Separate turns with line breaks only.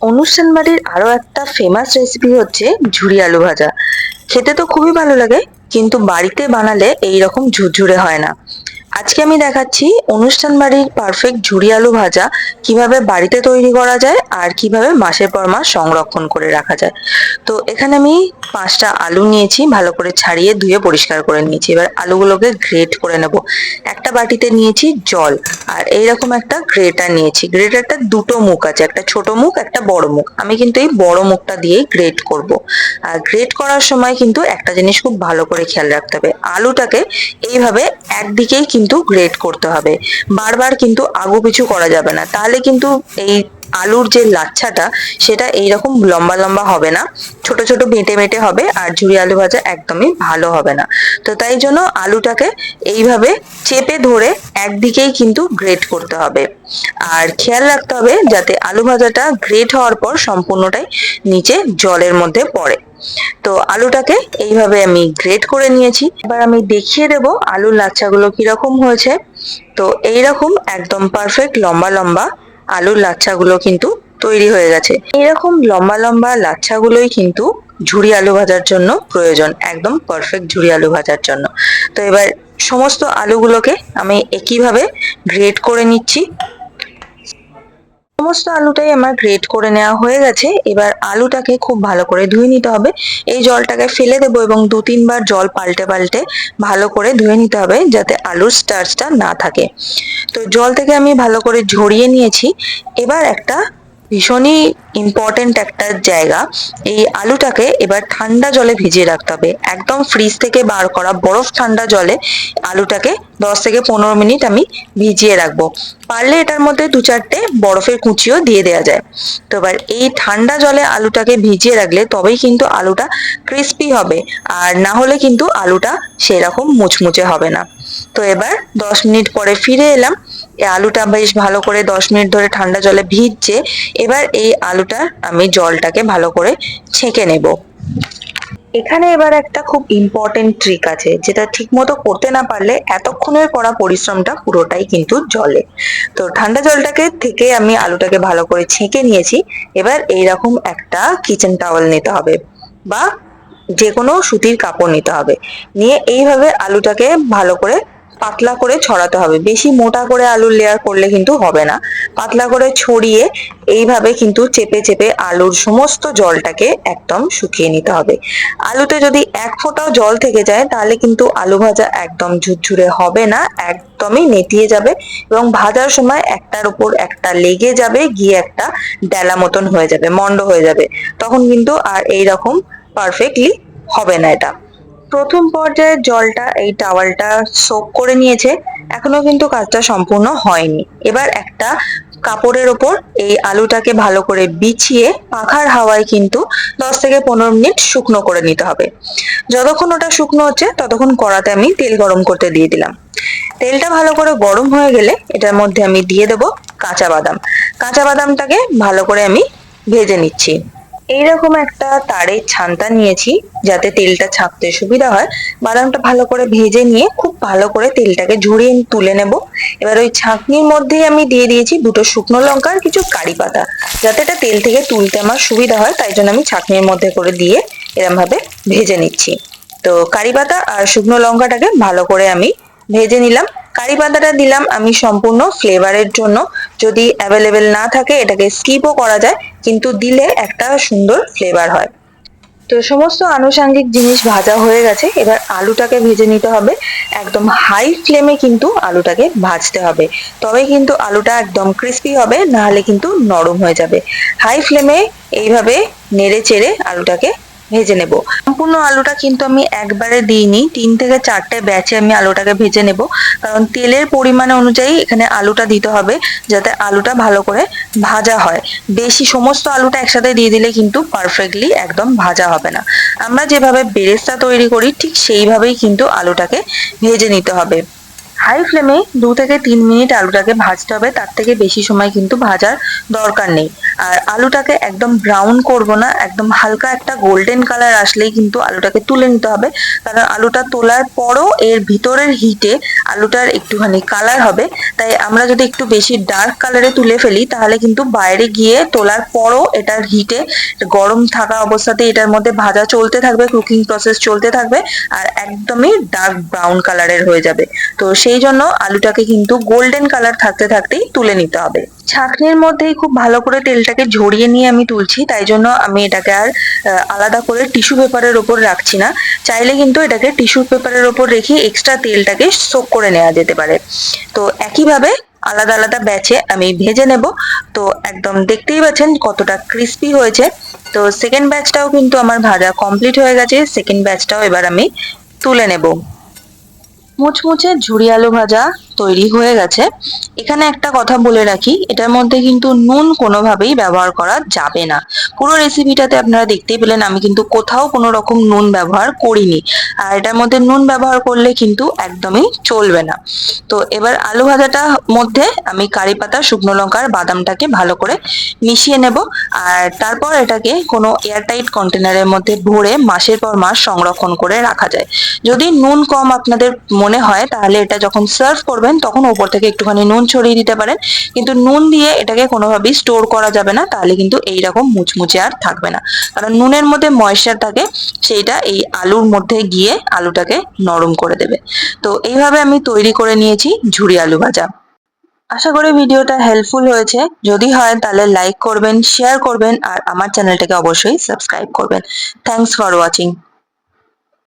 অনুষ্ঠান বাড়ির আরো একটা ফেমাস রেসিপি হচ্ছে ঝুরি আলু ভাজা। খেতে তো খুবই ভালো লাগে, কিন্তু বাড়িতে বানালে এইরকম ঝুরঝুরে হয় না। আজকে আমি দেখাচ্ছি অনুষ্ঠান বাড়ির পারফেক্ট ঝুরি আলু ভাজা কিভাবে বাড়িতে তৈরি করা যায় আর কিভাবে মাসের পর মাস সংরক্ষণ করে রাখা যায়। তো এখানে আমি 5টা আলু নিয়েছি, ভালো করে ছাড়িয়ে ধুয়ে পরিষ্কার করে নিয়েছি। এবার আলুগুলোকে গ্রেট করে নেব। একটা বাটিতে নিয়েছি জল, আর এইরকম একটা গ্রেটার নিয়েছি। গ্রেটারটা দুটো মুখ আছে, একটা ছোট মুখ একটা বড় মুখ। আমি কিন্তু এই বড় মুখটা দিয়েই গ্রেট করব। আর গ্রেট করার সময় কিন্তু একটা জিনিস খুব ভালো করে খেয়াল রাখতে হবে, আলুটাকে এইভাবে একদিকেই কিন্তু গ্রেট করতে হবে। বারবার কিন্তু আগুপিছু করা যাবে না, তাহলে কিন্তু এই আলুর যে লাচ্ছাটা সেটা এইরকম লম্বা লম্বা হবে না, ছোট ছোট বেঁটে বেঁটে হবে, আর ঝুরি আলু ভাজা একদমই ভালো হবে না। তো তাই জন্য আলুটাকে এইভাবে চেপে ধরে একদিকেই কিন্তু গ্রেট করতে হবে। আর খেয়াল রাখতে হবে যাতে আলু ভাজাটা গ্রেট হওয়ার পর সম্পূর্ণটাই নিচে জলের মধ্যে পড়ে। তো আলুটাকে এইভাবে আমি গ্রেট করে নিয়েছি। এবার আমি দেখিয়ে দেব আলুর লাচ্ছাগুলো কিরকম হয়েছে। তো এইরকম একদম পারফেক্ট লম্বা লম্বা আলুর লাচ্ছাগুলো কিন্তু তৈরি হয়ে গেছে। এরকম লম্বা লম্বা লাচ্ছাগুলোই কিন্তু ঝুরি আলু ভাজার জন্য প্রয়োজন, একদম পারফেক্ট ঝুরি আলু ভাজার জন্য। তো এবার সমস্ত আলুগুলোকে আমি একইভাবে গ্রেট করে নিচ্ছি। সমস্ত আলুটাই আমার গ্রেট করে নেওয়া হয়ে গেছে। এবার আলুটাকে খুব ভালো করে ধুয়ে নিতে হবে। এই জলটাকে ফেলে দেবো এবং 2-3 বার জল পাল্টে পাল্টে ভালো করে ধুয়ে নিতে হবে, যাতে আলুর স্টার্চটা না থাকে। তো জল থেকে আমি ভালো করে ঝরিয়ে নিয়েছি। এবার একটা ভীষণই ইম্পর্টেন্ট একটা জায়গা, এই আলুটাকে এবার ঠান্ডা জলে ভিজিয়ে রাখতে হবে। একদম ফ্রিজ থেকে বার করা বরফ ঠান্ডা জলে আলুটাকে 10 থেকে 15 মিনিট আমি ভিজিয়ে রাখবো। পারলে এটার মধ্যে 2-4টে বরফের কুচিও দিয়ে দেওয়া যায়। তো এবার এই ঠান্ডা জলে আলুটাকে ভিজিয়ে রাখলে তবেই কিন্তু আলুটা ক্রিস্পি হবে, আর না হলে কিন্তু আলুটা সেরকম মুচমুচে হবে না। তো এবার 10 মিনিট পরে ফিরে এলাম। এই আলুটা বেশ ভালো করে 10 মিনিট ধরে ঠান্ডা জলে ভিজছে। এবার এই আলুটার আমি জলটাকে ভালো করে ছেঁকে নেব। এখানে এবার একটা খুব ইম্পর্টেন্ট ট্রিক আছে, যেটা ঠিক মতো করতে না পারলে এতক্ষণের করা পরিশ্রমটা পুরোটাই কিন্তু জলে। তো ঠান্ডা জলটাকে থেকে আমি আলুটাকে ভালো করে ছেঁকে নিয়েছি। এবার এইরকম একটা কিচেন টাওয়েল নিতে হবে, বা যে কোনো সুতির কাপড় নিতে হবে। নিয়ে এইভাবে আলুটাকে ভালো করে পাতলা করে ছড়াতে হবে। বেশি মোটা করে আলুর লেয়ার করলে কিন্তু হবে না। পাতলা করে ছড়িয়ে এইভাবে কিন্তু চেপে চেপে আলুর সমস্ত জলটাকে একদম শুকিয়ে নিতে হবে। আলুতে যদি এক ফোঁটাও জল থেকে যায় তাহলে কিন্তু আলু ভাজা একদম ঝুরঝুরে হবে না, একদমই নেতিয়ে যাবে, এবং ভাজার সময় একটার উপর একটা লেগে যাবে, গিয়ে একটা ডেলা মতন হয়ে যাবে, মন্ড হয়ে যাবে। তখন কিন্তু আর এইরকম পারফেক্টলি হবে না এটা। প্রথম পর্যায়ে জলটা এই টাওয়ালটা সোক করে নিয়েছে, এখনো কিন্তু কাজটা সম্পূর্ণ হয়নি। এবার একটা কাপড়ের ওপর এই আলুটাকে ভালো করে বিছিয়ে পাখার হাওয়ায় কিন্তু 10 থেকে 15 মিনিট শুকনো করে নিতে হবে। যতক্ষণ ওটা শুকনো হচ্ছে ততক্ষণ কড়াতে আমি তেল গরম করতে দিয়ে দিলাম। তেলটা ভালো করে গরম হয়ে গেলে এটার মধ্যে আমি দিয়ে দেবো কাঁচা বাদাম। কাঁচা বাদামটাকে ভালো করে আমি ভেজে নিচ্ছি। এইরকম একটা তারের ছান্তা নিয়েছি, যাতে তেলটা ছাঁকতে সুবিধা হয়। বাদামটা ভালো করে ভেজে নিয়ে খুব ভালো করে তেলটাকে ঝরিয়ে তুলে নেব। এবার ওই ছাঁকনির মধ্যেই আমি দিয়ে দিয়েছি 2টো শুকনো লঙ্কা আর কিছু কারি পাতা, যাতে এটা তেল থেকে তুলতে আমার সুবিধা হয়, তাই জন্য আমি ছাঁকনির মধ্যে করে দিয়ে এরম ভাবে ভেজে নিচ্ছি। তো কারি পাতা আর শুকনো লঙ্কাটাকে ভালো করে আমি ভেজে নিলাম। কারি পাতাটা দিলাম আমি সম্পূর্ণ ফ্লেভারের জন্য। যদি অ্যাভেলেবেল না থাকে এটাকে স্কিপও করা যায়, কিন্তু দিলে একটা সুন্দর ফ্লেভার হয়। তো সমস্ত আনুষঙ্গিক জিনিস ভাজা হয়ে গেছে। এবার আলুটাকে ভেজে নিতে হবে। একদম হাই ফ্লেমে কিন্তু আলুটাকে ভাজতে হবে, তবে কিন্তু আলুটা একদম ক্রিস্পি হবে, না হলে কিন্তু নরম হয়ে যাবে। হাই ফ্লেমে এইভাবে নেড়ে চেড়ে আলুটাকে ভেজে নেব। সম্পূর্ণ আলুটা কিন্তু আমি একবারে দিইনি, 3 থেকে 4টে ব্যাচে আমি আলুটাকে ভেজে নেব, কারণ তেলের পরিমাণ অনুযায়ী এখানে আলুটা দিতে হবে, যাতে আলুটা ভালো করে ভাজা হয়। বেশি সমস্ত আলুটা একসাথে দিয়ে দিলে কিন্তু পারফেক্টলি একদম ভাজা হবে না। আমরা যেভাবে বেরেস্তা তৈরি করি ঠিক সেইভাবেই কিন্তু আলুটাকে ভেজে নিতে হবে। হাই ফ্লেমে 2 থেকে 3 মিনিট আলুটাকে ভাজতে হবে, তার থেকে বেশি সময় কিন্তু ভাজার দরকার নেই। আর আলুটাকে একদম ব্রাউন করব না, একদম হালকা একটা গোল্ডেন কালার আসলেই কিন্তু আলুটাকে তুলে নিতে হবে। কারণ আলুটা তোলার পরও এর ভিতরের হিটে আলুটার একটুখানি কালার হবে। তাই আমরা যদি একটু বেশি ডার্ক কালারে তুলে ফেলি তাহলে কিন্তু বাইরে গিয়ে তোলার পরও এটার হিটে গরম থাকা অবস্থাতে এটার মধ্যে ভাজা চলতে থাকবে, কুকিং প্রসেস চলতে থাকবে, আর একদমই ডার্ক ব্রাউন কালারের হয়ে যাবে। তো সেই জন্য আলুটাকে কিন্তু গোল্ডেন কালার থাকতে থাকতেই তুলে নিতে হবে। ছাঁকনির মধ্যেই খুব ভালো করে তেলটাকে ঝরিয়ে নিয়ে আমি তুলছি, তাই জন্য আমি এটাকে আর আলাদা করে টিস্যু পেপারের ওপর রাখছি না। চাইলে কিন্তু এটাকে টিস্যু পেপারের ওপর রেখে এক্সট্রা তেলটাকে সোক করে নেওয়া যেতে পারে। তো একইভাবে আলাদা আলাদা ব্যাচে আমি ভেজে নেব। তো একদম দেখতেই পাচ্ছেন কতটা ক্রিস্পি হয়েছে। তো সেকেন্ড ব্যাচটাও কিন্তু আমার ভাজা কমপ্লিট হয়ে গেছে, সেকেন্ড ব্যাচটাও এবার আমি তুলে নেব। মুচমুচে ঝুরি আলু ভাজা তৈরি হয়ে গেছে। এখানে একটা কথা বলে রাখি, এটার মধ্যে কিন্তু নুন কোনোভাবেই ব্যবহার করা যাবে না। পুরো রেসিপিটাতে আপনারা দেখতেই পেলেন আমি কিন্তু কোথাও কোনো রকম নুন ব্যবহার করিনি। আর এটার মধ্যে নুন ব্যবহার করলে কিন্তু একদমই চলবে না। তো এবার আলু ভাজাটার মধ্যে আমি কারি পাতা, শুকনো লঙ্কার বাদামটাকে ভালো করে মিশিয়ে নেব। আর তারপর এটাকে কোনো এয়ারটাইট কন্টেনারের মধ্যে ভরে মাসের পর মাস সংরক্ষণ করে রাখা যায়। যদি নুন কম আপনাদের মনে হয় তাহলে এটা যখন সার্ভ করবেন তখন ওপর থেকে একটুখানি নুন ছড়িয়ে দিতে পারেন। কিন্তু নুন দিয়ে এটাকে কোনোভাবেই স্টোর করা যাবে না, তাহলে কিন্তু এইরকম মুচমুচে আর থাকবে না। কারণ নুনের মধ্যে ময়েশ্চার থাকে, সেইটা এই আলুর মধ্যে গিয়ে আলুটাকে নরম করে দেবে। তো এইভাবে আমি তৈরি করে নিয়েছি ঝুরি আলু ভাজা। আশা করি ভিডিওটা হেল্পফুল হয়েছে। যদি হয় তাহলে লাইক করবেন, শেয়ার করবেন, আর আমার চ্যানেলটাকে অবশ্যই সাবস্ক্রাইব করবেন। Thanks for watching.